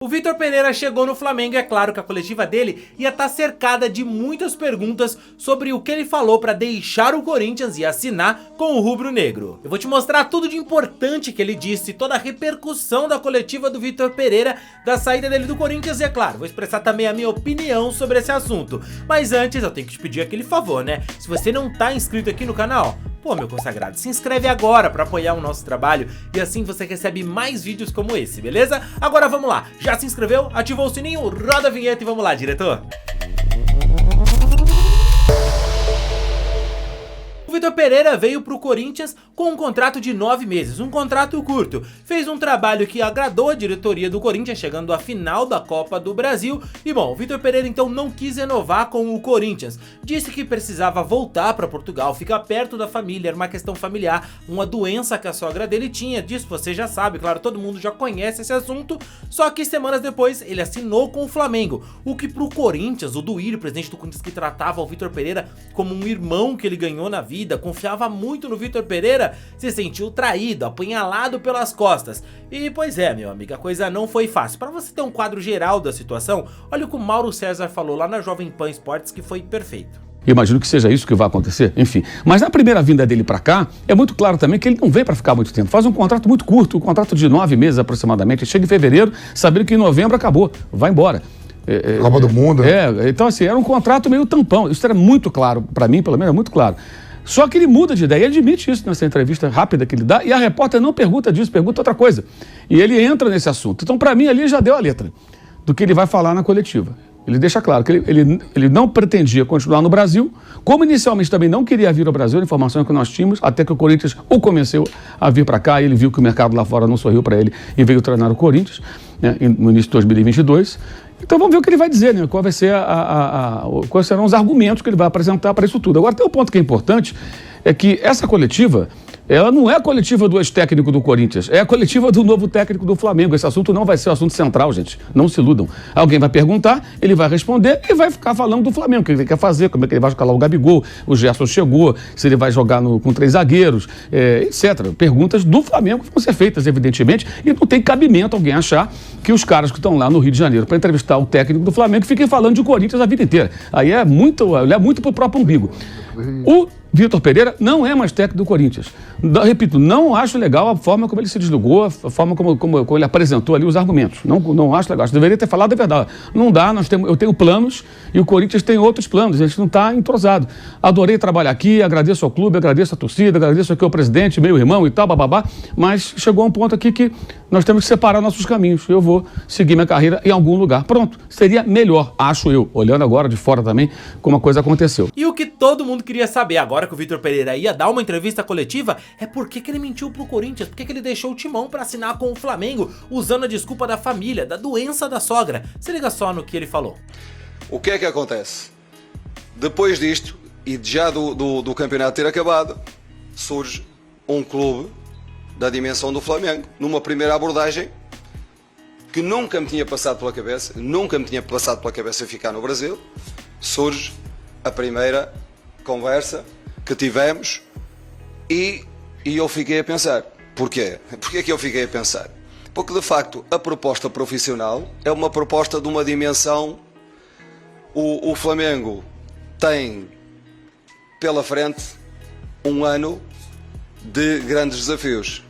O Vitor Pereira chegou no Flamengo e é claro que a coletiva dele ia estar cercada de muitas perguntas sobre o que ele falou para deixar o Corinthians e assinar com o rubro-negro. Eu vou te mostrar tudo de importante que ele disse, toda a repercussão da coletiva do Vitor Pereira, da saída dele do Corinthians e é claro, vou expressar também a minha opinião sobre esse assunto. Mas antes eu tenho que te pedir aquele favor, né? Se você não tá inscrito aqui no canal, pô, meu consagrado, se inscreve agora pra apoiar o nosso trabalho e assim você recebe mais vídeos como esse, beleza? Agora vamos lá, já se inscreveu? Ativou o sininho? Roda a vinheta e vamos lá, diretor! O Vitor Pereira veio pro Corinthians com um contrato de 9 meses, um contrato curto. Fez um trabalho que agradou a diretoria do Corinthians, chegando à final da Copa do Brasil. E bom, o Vitor Pereira então não quis renovar com o Corinthians. Disse que precisava voltar para Portugal, ficar perto da família, era uma questão familiar, uma doença que a sogra dele tinha. Disso você já sabe, claro, todo mundo já conhece esse assunto. Só que semanas depois ele assinou com o Flamengo, o que pro Corinthians, o Duílio, presidente do Corinthians, que tratava o Vitor Pereira como um irmão que ele ganhou na vida, confiava muito no Vitor Pereira, se sentiu traído, apunhalado pelas costas. E pois é, meu amigo, a coisa não foi fácil. Para você ter um quadro geral da situação, olha o que o Mauro César falou lá na Jovem Pan Esportes, que foi perfeito. Imagino que seja isso que vai acontecer, enfim. Mas na primeira vinda dele para cá, é muito claro também que ele não vem para ficar muito tempo. Faz um contrato muito curto, um contrato de 9 meses aproximadamente. Chega em fevereiro, sabendo que em novembro acabou, vai embora. Copa do Mundo. Então assim, era um contrato meio tampão. Isso era muito claro, para mim pelo menos, é muito claro. Só que ele muda de ideia, ele admite isso nessa entrevista rápida que ele dá, e a repórter não pergunta disso, pergunta outra coisa. E ele entra nesse assunto. Então, para mim, ali já deu a letra do que ele vai falar na coletiva. Ele deixa claro que ele não pretendia continuar no Brasil, como inicialmente também não queria vir ao Brasil, a informação que nós tínhamos, até que o Corinthians o convenceu a vir para cá, e ele viu que o mercado lá fora não sorriu para ele e veio treinar o Corinthians, né, no início de 2022. Então vamos ver o que ele vai dizer, né? Quais serão os argumentos que ele vai apresentar para isso tudo. Agora tem um ponto que é importante, é que essa coletiva, ela não é a coletiva do ex-técnico do Corinthians, é a coletiva do novo técnico do Flamengo. Esse assunto não vai ser o assunto central, gente, não se iludam. Alguém vai perguntar, ele vai responder e vai ficar falando do Flamengo, o que ele quer fazer, como é que ele vai escalar o Gabigol, o Gerson chegou, se ele vai jogar com 3 zagueiros, etc. Perguntas do Flamengo que vão ser feitas, evidentemente, e não tem cabimento alguém achar que os caras que estão lá no Rio de Janeiro para entrevistar o técnico do Flamengo fiquem falando de Corinthians a vida inteira. Aí é muito pro próprio umbigo. O Vitor Pereira não é mais técnico do Corinthians. Repito, não acho legal a forma como ele se desligou, a forma como ele apresentou ali os argumentos. Não acho legal. Acho que deveria ter falado a verdade. Não dá, eu tenho planos e o Corinthians tem outros planos. A gente não está entrosado. Adorei trabalhar aqui, agradeço ao clube, agradeço à torcida, agradeço aqui ao presidente, meu irmão e tal, bababá. Mas chegou a um ponto aqui que nós temos que separar nossos caminhos. Eu vou seguir minha carreira em algum lugar. Pronto. Seria melhor, acho eu, olhando agora de fora também, como a coisa aconteceu. E o que todo mundo queria saber agora que o Vitor Pereira ia dar uma entrevista coletiva é por que ele mentiu pro Corinthians, por que ele deixou o timão pra assinar com o Flamengo, usando a desculpa da família, da doença da sogra. Se liga só no que ele falou. O que é que acontece? Depois disto, e já do campeonato ter acabado, surge um clube da dimensão do Flamengo, numa primeira abordagem que nunca me tinha passado pela cabeça ficar no Brasil. Surge a primeira conversa que tivemos e eu fiquei a pensar. Porquê? Porquê que eu fiquei a pensar? Porque de facto a proposta profissional é uma proposta de uma dimensão. O Flamengo tem pela frente um ano de grandes desafios,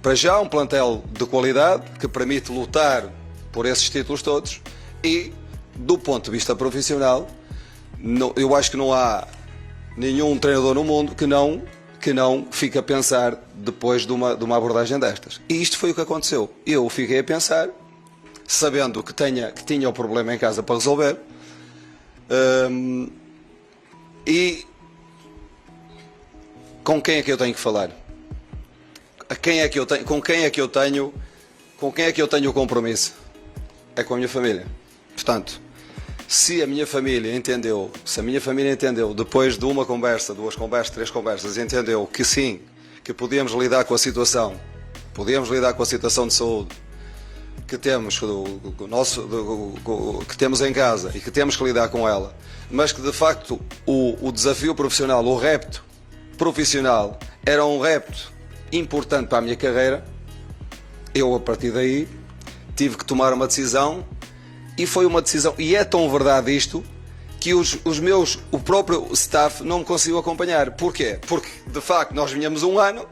para já um plantel de qualidade que permite lutar por esses títulos todos e do ponto de vista profissional eu acho que não há nenhum treinador no mundo que não fique a pensar depois de uma abordagem destas. E isto foi o que aconteceu. Eu fiquei a pensar, sabendo que tinha o problema em casa para resolver, e com quem é que eu tenho que falar? Com quem é que eu tenho o compromisso? É com a minha família. Portanto, se a minha família entendeu, depois de uma conversa, 2 conversas, 3 conversas, entendeu que sim, que podíamos lidar com a situação de saúde que temos, que temos em casa e que temos que lidar com ela, mas que de facto o desafio profissional, o repto profissional era um repto importante para a minha carreira, eu a partir daí tive que tomar uma decisão e foi uma decisão, e é tão verdade isto, que o próprio staff não me conseguiu acompanhar. Porquê? Porque, de facto, nós vinhamos um ano,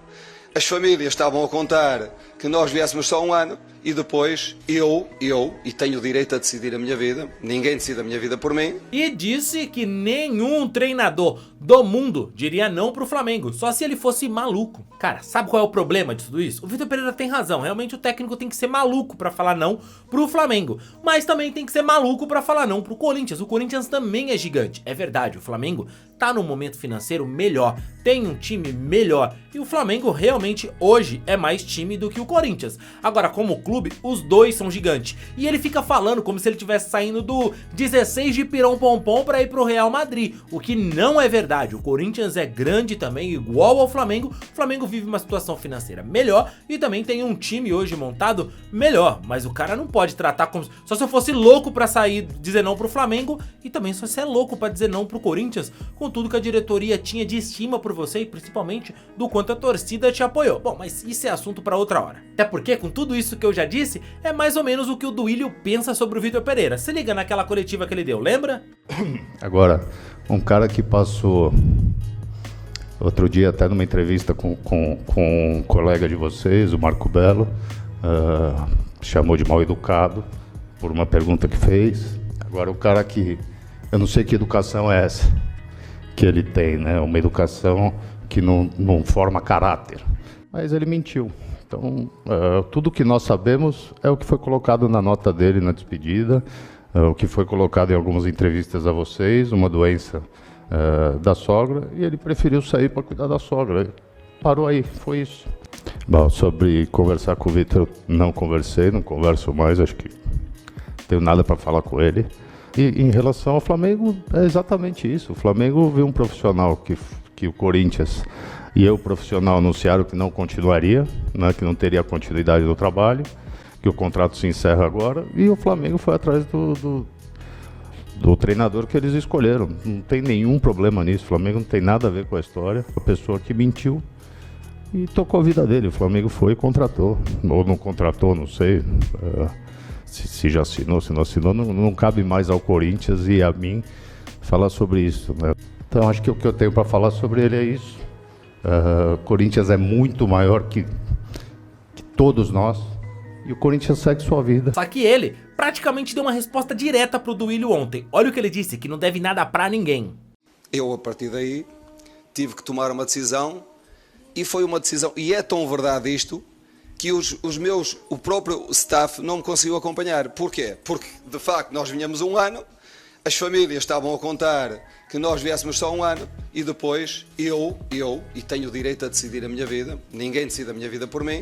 as famílias estavam a contar que nós viéssemos só um ano, e depois eu, e tenho o direito a decidir a minha vida, ninguém decide a minha vida por mim. E disse que nenhum treinador do mundo diria não pro Flamengo, só se ele fosse maluco. Cara, sabe qual é o problema de tudo isso? O Vitor Pereira tem razão, realmente o técnico tem que ser maluco pra falar não pro Flamengo, mas também tem que ser maluco pra falar não pro Corinthians. O Corinthians também é gigante, é verdade, o Flamengo tá num momento financeiro melhor, tem um time melhor, e o Flamengo realmente hoje é mais time do que o Corinthians. Agora, como clube, os dois são gigantes, e ele fica falando como se ele estivesse saindo do 16 de Pirão Pompom pra ir pro Real Madrid, o que não é verdade. O Corinthians é grande também, igual ao Flamengo. O Flamengo vive uma situação financeira melhor e também tem um time hoje montado melhor, mas o cara não pode tratar como... Só se eu fosse louco pra sair, dizer não pro Flamengo, e também só se é louco pra dizer não pro Corinthians, com tudo que a diretoria tinha de estima por você e principalmente do quanto a torcida te apoiou. Bom, mas isso é assunto pra outra hora. Até porque, com tudo isso que eu já disse, é mais ou menos o que o Duílio pensa sobre o Vitor Pereira. Se liga naquela coletiva que ele deu, lembra? Agora, um cara que passou outro dia até numa entrevista com um colega de vocês, o Marco Belo, chamou de mal educado por uma pergunta que fez. Agora, o cara que... Eu não sei que educação é essa que ele tem, né? Uma educação que não forma caráter. Mas ele mentiu. Então, tudo que nós sabemos é o que foi colocado na nota dele na despedida, o que foi colocado em algumas entrevistas a vocês, uma doença da sogra, e ele preferiu sair para cuidar da sogra. Parou aí, foi isso. Bom, sobre conversar com o Vitor, não conversei, não converso mais, acho que não tenho nada para falar com ele. E em relação ao Flamengo, é exatamente isso. O Flamengo viu um profissional que o Corinthians e eu, profissional, anunciaram que não continuaria, né, que não teria continuidade no trabalho, que o contrato se encerra agora, e o Flamengo foi atrás do treinador que eles escolheram. Não tem nenhum problema nisso, o Flamengo não tem nada a ver com a história, a pessoa que mentiu e tocou a vida dele. O Flamengo foi e contratou, ou não contratou, não sei, se já assinou, se não assinou, não cabe mais ao Corinthians e a mim falar sobre isso, né? Então acho que o que eu tenho para falar sobre ele é isso. Corinthians é muito maior que todos nós, e o Corinthians segue sua vida. Só que ele praticamente deu uma resposta direta pro Duílio ontem. Olha o que ele disse, que não deve nada pra ninguém. Eu, a partir daí, tive que tomar uma decisão, e foi uma decisão, e é tão verdade isto, que o próprio staff não me conseguiu acompanhar. Porquê? Porque, de facto, nós vinhamos um ano, as famílias estavam a contar que nós viéssemos só um ano, e depois eu, e tenho o direito a decidir a minha vida, ninguém decide a minha vida por mim.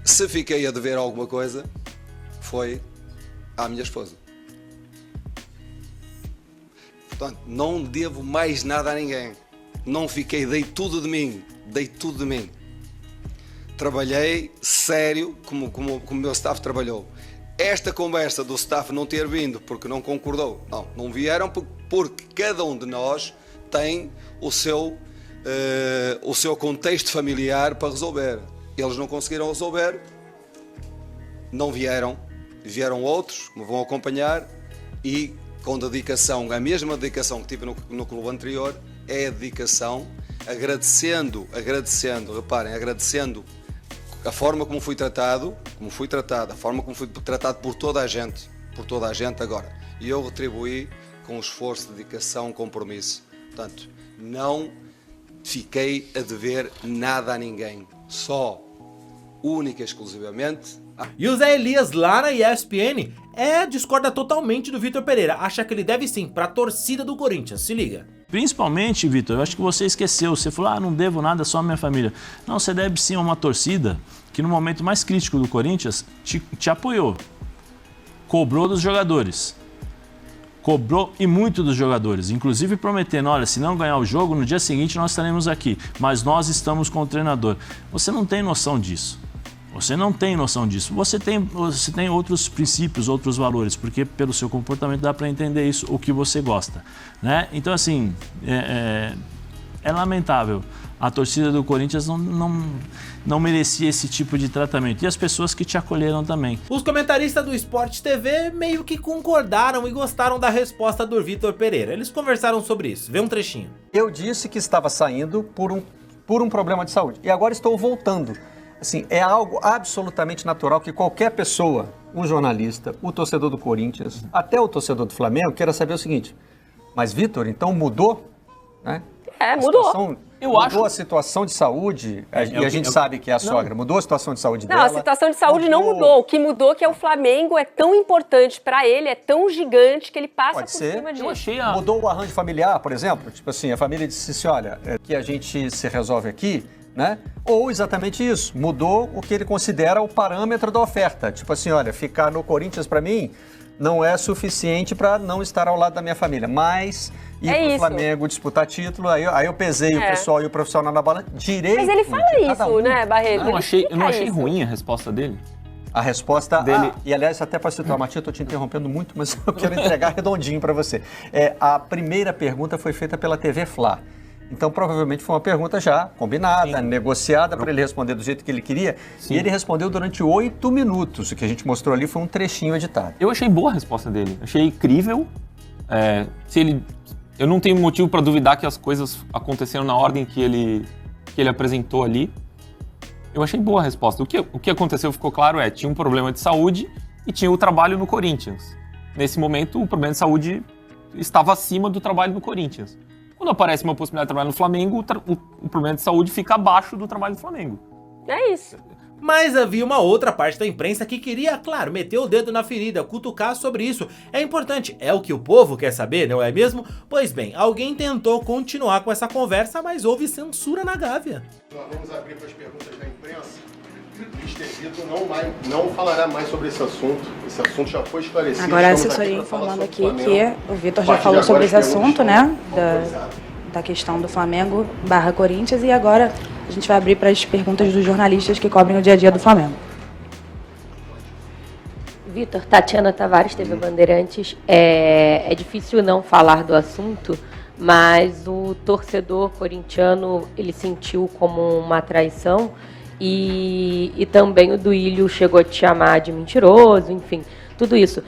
Se fiquei a dever alguma coisa, foi à minha esposa. Portanto, não devo mais nada a ninguém. Não fiquei, dei tudo de mim. Trabalhei sério como o meu staff trabalhou. Esta conversa do staff não ter vindo porque não concordou, não vieram porque cada um de nós tem o seu contexto familiar para resolver. Eles não conseguiram resolver, não vieram outros que me vão acompanhar, e com dedicação, a mesma dedicação que tive no clube anterior, é a dedicação, agradecendo, reparem, agradecendo a forma como fui tratado, a forma como fui tratado por toda a gente agora. E eu retribuí com esforço, dedicação, compromisso. Portanto, não fiquei a dever nada a ninguém, só, única e exclusivamente. E o Zé Elias lá na ESPN discorda totalmente do Vitor Pereira, acha que ele deve sim pra torcida do Corinthians, se liga. Principalmente, Vitor, eu acho que você esqueceu, você falou, não devo nada, só a minha família. Não, você deve sim a uma torcida que no momento mais crítico do Corinthians te apoiou, cobrou dos jogadores, cobrou e muito dos jogadores, inclusive prometendo, olha, se não ganhar o jogo, no dia seguinte nós estaremos aqui, mas nós estamos com o treinador. Você não tem noção disso. Você não tem noção disso. Você tem outros princípios, outros valores, porque pelo seu comportamento dá para entender isso, o que você gosta, né? Então, assim, é lamentável A torcida do Corinthians não merecia esse tipo de tratamento. E as pessoas que te acolheram também. Os comentaristas do Sport TV meio que concordaram e gostaram da resposta do Vitor Pereira. Eles conversaram sobre isso. Vê um trechinho. Eu disse que estava saindo por um problema de saúde e agora estou voltando. Assim, é algo absolutamente natural que qualquer pessoa, um jornalista, o torcedor do Corinthians, até o torcedor do Flamengo, queira saber o seguinte: mas Vitor, então mudou? Né? Mudou. Mudou a situação de saúde, e a gente sabe que é a sogra. Mudou a situação de saúde dela? Não, a situação de saúde não mudou. O que mudou é que o Flamengo é tão importante para ele, é tão gigante que ele passa por cima disso. Mudou o arranjo familiar, por exemplo? Tipo assim, a família disse assim, olha, que a gente se resolve aqui, né? Ou exatamente isso, mudou o que ele considera o parâmetro da oferta. Tipo assim, olha, ficar no Corinthians para mim não é suficiente para não estar ao lado da minha família, mas ir pro Flamengo disputar título, aí eu pesei o pessoal e o profissional na bola direito. Mas ele fala isso, né, Barreto? Eu não achei ruim a resposta dele. A resposta dele... e aliás, até para citar o Matinho, eu estou te interrompendo muito, mas eu quero entregar redondinho para você. A primeira pergunta foi feita pela TV Fla. Então, provavelmente foi uma pergunta já combinada, negociada para ele responder do jeito que ele queria. Sim. E ele respondeu durante 8 minutos. O que a gente mostrou ali foi um trechinho editado. Eu achei boa a resposta dele. Achei incrível. Eu não tenho motivo para duvidar que as coisas aconteceram na ordem que ele apresentou ali. Eu achei boa a resposta. O que aconteceu, ficou claro, tinha um problema de saúde e tinha o trabalho no Corinthians. Nesse momento, o problema de saúde estava acima do trabalho no Corinthians. Quando aparece uma possibilidade de trabalhar no Flamengo, o problema de saúde fica abaixo do trabalho do Flamengo. É isso. Mas havia uma outra parte da imprensa que queria, claro, meter o dedo na ferida, cutucar sobre isso. É importante, é o que o povo quer saber, não é mesmo? Pois bem, alguém tentou continuar com essa conversa, mas houve censura na Gávea. Nós vamos abrir para as perguntas da imprensa. O Mr. Vitor não falará mais sobre esse assunto. Esse assunto já foi esclarecido. Agora a assessoria informando aqui que o Vitor já falou sobre esse assunto, né? Da questão do Flamengo / Corinthians, e agora a gente vai abrir para as perguntas dos jornalistas que cobrem o dia a dia do Flamengo. Vitor, Tatiana Tavares, TV Bandeirantes. É difícil não falar do assunto, mas o torcedor corintiano, ele sentiu como uma traição. E também o Duílio chegou a te chamar de mentiroso, enfim, tudo isso.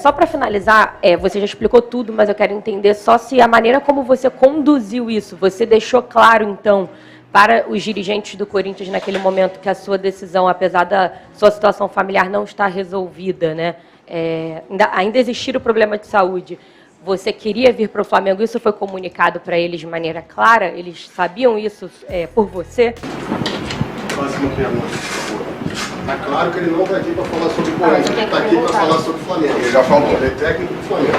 Só para finalizar, você já explicou tudo, mas eu quero entender só se a maneira como você conduziu isso, você deixou claro, então, para os dirigentes do Corinthians naquele momento que a sua decisão, apesar da sua situação familiar não estar resolvida, né, ainda existir o problema de saúde, você queria vir para o Flamengo, isso foi comunicado para eles de maneira clara? Eles sabiam isso por você? Próxima pergunta, por favor. Está claro que ele não está aqui para falar sobre o Corinthians, ele está aqui para falar sobre o Flamengo. Ele já falou, ele é técnico do Flamengo.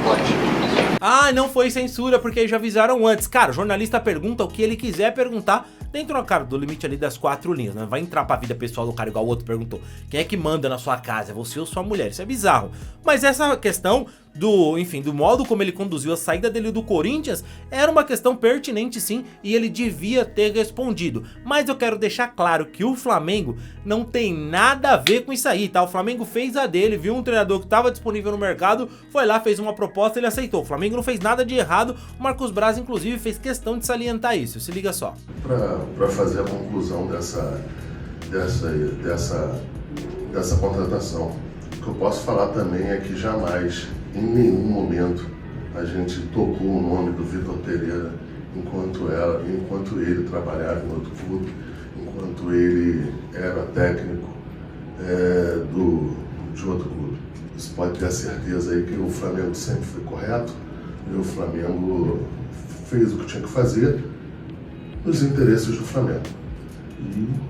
Pode. Não foi censura, porque eles já avisaram antes. Cara, o jornalista pergunta o que ele quiser perguntar dentro, cara, do limite ali das 4 linhas, né? Vai entrar pra vida pessoal do cara igual o outro perguntou. Quem é que manda na sua casa? É você ou sua mulher? Isso é bizarro. Mas essa questão do modo como ele conduziu a saída dele do Corinthians era uma questão pertinente, sim, e ele devia ter respondido. Mas eu quero deixar claro que o Flamengo não tem nada a ver com isso aí, tá? O Flamengo fez a dele, viu um treinador que estava disponível no mercado, foi lá, fez uma proposta e ele aceitou. O Flamengo não fez nada de errado, o Marcos Braz, inclusive, fez questão de salientar isso. Se liga só. Para fazer a conclusão dessa contratação, o que eu posso falar também é que jamais, em nenhum momento, a gente tocou o nome do Vitor Pereira enquanto ele trabalhava em outro clube, enquanto ele era técnico de outro clube. Você pode ter a certeza aí que o Flamengo sempre foi correto, e o Flamengo fez o que tinha que fazer nos interesses do Flamengo.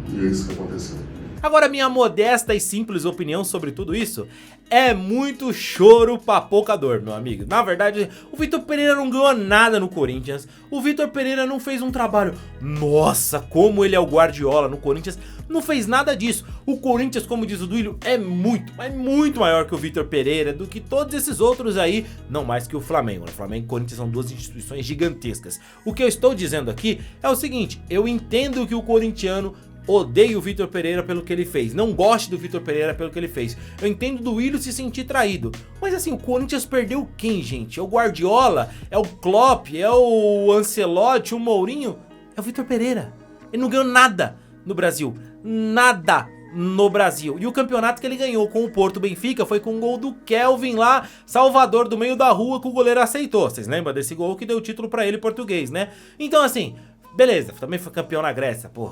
E é isso que aconteceu. Agora, minha modesta e simples opinião sobre tudo isso é muito choro pra pouca dor, meu amigo. Na verdade, o Vitor Pereira não ganhou nada no Corinthians. O Vitor Pereira não fez um trabalho, nossa, como ele é o Guardiola no Corinthians. Não fez nada disso. O Corinthians, como diz o Duílio, é muito maior que o Vitor Pereira, do que todos esses outros aí, não mais que o Flamengo. O Flamengo e o Corinthians são duas instituições gigantescas. O que eu estou dizendo aqui é o seguinte: eu entendo que o corintiano odeio o Vitor Pereira pelo que ele fez, não gosto do Vitor Pereira pelo que ele fez. Eu entendo do Duílio se sentir traído, mas assim, o Corinthians perdeu quem, gente? É o Guardiola? É o Klopp? É o Ancelotti? O Mourinho? é o Vitor Pereira. Ele não ganhou nada no Brasil. Nada no Brasil. E o campeonato que ele ganhou com o Porto Benfica foi com um gol do Kelvin lá, Salvador, do meio da rua, que o goleiro aceitou. Vocês lembram desse gol que deu o título pra ele, português, né? Então, assim, beleza, também foi campeão na Grécia, pô.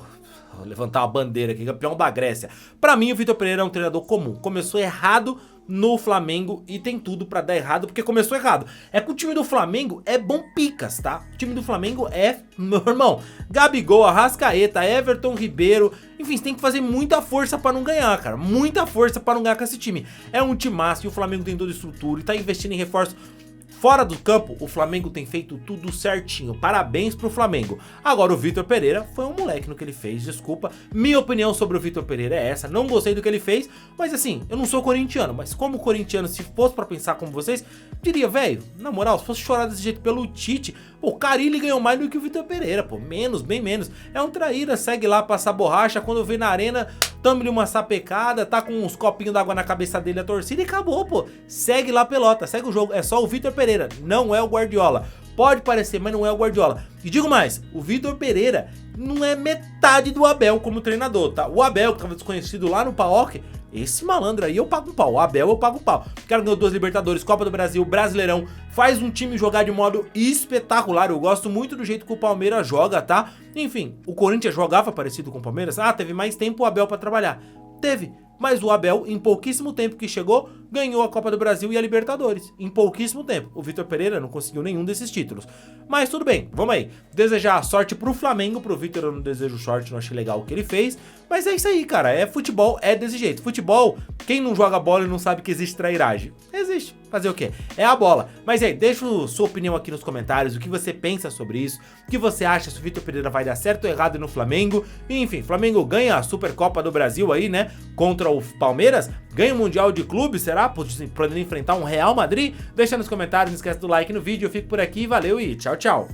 Vou levantar uma bandeira aqui, campeão da Grécia. Pra mim, o Vitor Pereira é um treinador comum. Começou errado no Flamengo e tem tudo pra dar errado, porque começou errado. É que o time do Flamengo é bom picas, tá? O time do Flamengo é, meu irmão, Gabigol, Arrascaeta, Everton Ribeiro. Enfim, você tem que fazer muita força pra não ganhar, cara. Muita força pra não ganhar com esse time. É um timaço e o Flamengo tem toda a estrutura e tá investindo em reforço. Fora do campo, o Flamengo tem feito tudo certinho. Parabéns pro Flamengo. Agora, o Vitor Pereira foi um moleque no que ele fez, desculpa. Minha opinião sobre o Vitor Pereira é essa. Não gostei do que ele fez, mas assim, eu não sou corintiano. Mas como corintiano, se fosse pra pensar como vocês, diria, velho, na moral, se fosse chorar desse jeito pelo Tite, pô, o Carille ganhou mais do que o Vitor Pereira, pô. Menos, bem menos. É um traíra, segue lá, passar borracha. Quando vê na arena, tamo-lhe uma sapecada, tá com uns copinhos d'água na cabeça dele, a torcida, e acabou, pô. Segue lá, pelota, segue o jogo. É só o Vitor Pereira. Não é o Guardiola. Pode parecer, mas não é o Guardiola. E digo mais, o Vitor Pereira não é metade do Abel como treinador, tá? O Abel, que tava desconhecido lá no PAOK, esse malandro aí eu pago um pau. O Abel eu pago um pau. O cara ganhou 2 Libertadores, Copa do Brasil, Brasileirão, faz um time jogar de modo espetacular. Eu gosto muito do jeito que o Palmeiras joga, tá? Enfim, o Corinthians jogava parecido com o Palmeiras. Ah, teve mais tempo o Abel pra trabalhar. Teve. Mas o Abel, em pouquíssimo tempo que chegou, ganhou a Copa do Brasil e a Libertadores. Em pouquíssimo tempo. O Vitor Pereira não conseguiu nenhum desses títulos. Mas tudo bem, vamos aí. Desejar sorte pro Flamengo. Pro Vitor eu não desejo sorte, não achei legal o que ele fez. Mas é isso aí, cara. É futebol, é desse jeito. Futebol, quem não joga bola e não sabe que existe trairagem? Existe. Fazer o quê? É a bola. Mas aí, deixa sua opinião aqui nos comentários. O que você pensa sobre isso? O que você acha se o Vitor Pereira vai dar certo ou errado no Flamengo? E, enfim, Flamengo ganha a Supercopa do Brasil aí, né? Contra o Palmeiras. Ganha o Mundial de Clubes, será? Podendo enfrentar um Real Madrid? Deixa nos comentários, não esquece do like no vídeo. Eu fico por aqui, valeu e tchau, tchau.